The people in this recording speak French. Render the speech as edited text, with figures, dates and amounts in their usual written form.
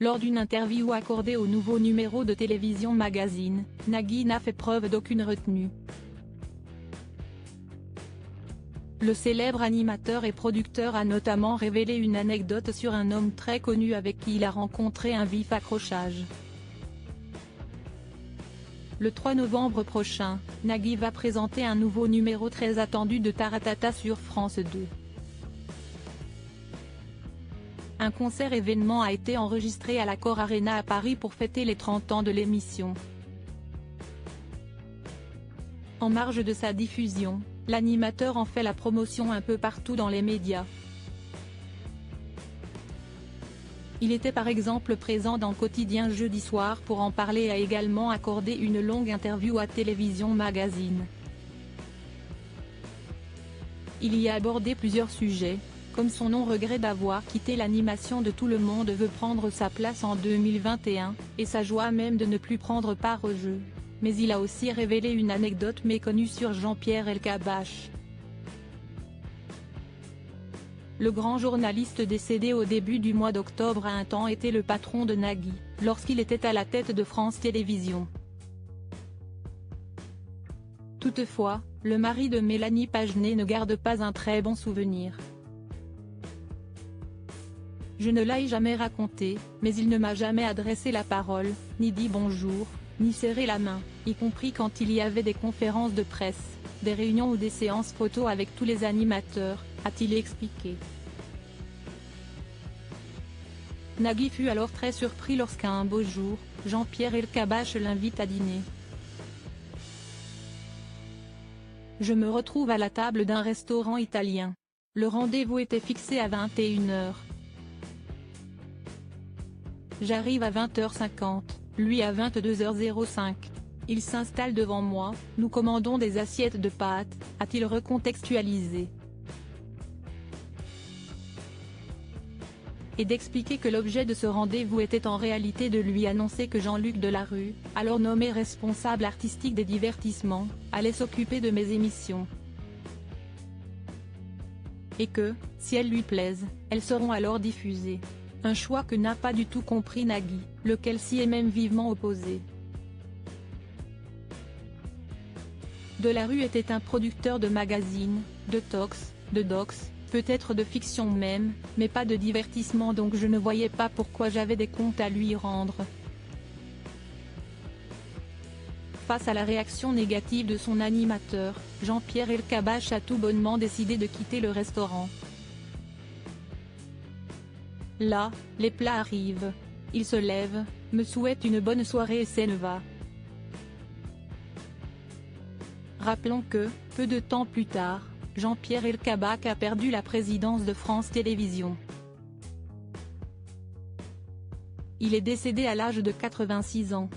Lors d'une interview accordée au nouveau numéro de Télévision Magazine, Nagui n'a fait preuve d'aucune retenue. Le célèbre animateur et producteur a notamment révélé une anecdote sur un homme très connu avec qui il a rencontré un vif accrochage. Le 3 novembre prochain, Nagui va présenter un nouveau numéro très attendu de Taratata sur France 2. Un concert événement a été enregistré à l'Accor Arena à Paris pour fêter les 30 ans de l'émission. En marge de sa diffusion, l'animateur en fait la promotion un peu partout dans les médias. Il était par exemple présent dans Quotidien jeudi soir pour en parler et a également accordé une longue interview à Télévision Magazine. Il y a abordé plusieurs sujets, comme son non-regret d'avoir quitté l'animation de Tout le monde veut prendre sa place en 2021, et sa joie même de ne plus prendre part au jeu. Mais il a aussi révélé une anecdote méconnue sur Jean-Pierre Elkabbach. Le grand journaliste décédé au début du mois d'octobre a un temps été le patron de Nagui, lorsqu'il était à la tête de France Télévisions. Toutefois, le mari de Mélanie Pagenet ne garde pas un très bon souvenir. Je ne l'ai jamais raconté, mais il ne m'a jamais adressé la parole, ni dit bonjour, ni serré la main, y compris quand il y avait des conférences de presse, des réunions ou des séances photos avec tous les animateurs, a-t-il expliqué. Nagui fut alors très surpris lorsqu'à un beau jour, Jean-Pierre Elkabbach l'invite à dîner. Je me retrouve à la table d'un restaurant italien. Le rendez-vous était fixé à 21h. J'arrive à 20h50, lui à 22h05. Il s'installe devant moi, nous commandons des assiettes de pâtes, a-t-il recontextualisé. Et d'expliquer que l'objet de ce rendez-vous était en réalité de lui annoncer que Jean-Luc Delarue, alors nommé responsable artistique des divertissements, allait s'occuper de mes émissions. Et que, si elles lui plaisent, elles seront alors diffusées. Un choix que n'a pas du tout compris Nagui, lequel s'y est même vivement opposé. Delarue était un producteur de magazines, de talks, de docs, peut-être de fiction même, mais pas de divertissement, donc je ne voyais pas pourquoi j'avais des comptes à lui rendre. Face à la réaction négative de son animateur, Jean-Pierre Elkabbach a tout bonnement décidé de quitter le restaurant. Là, les plats arrivent. Il se lève, me souhaite une bonne soirée et s'en va. Rappelons que, peu de temps plus tard, Jean-Pierre Elkabbach a perdu la présidence de France Télévisions. Il est décédé à l'âge de 86 ans.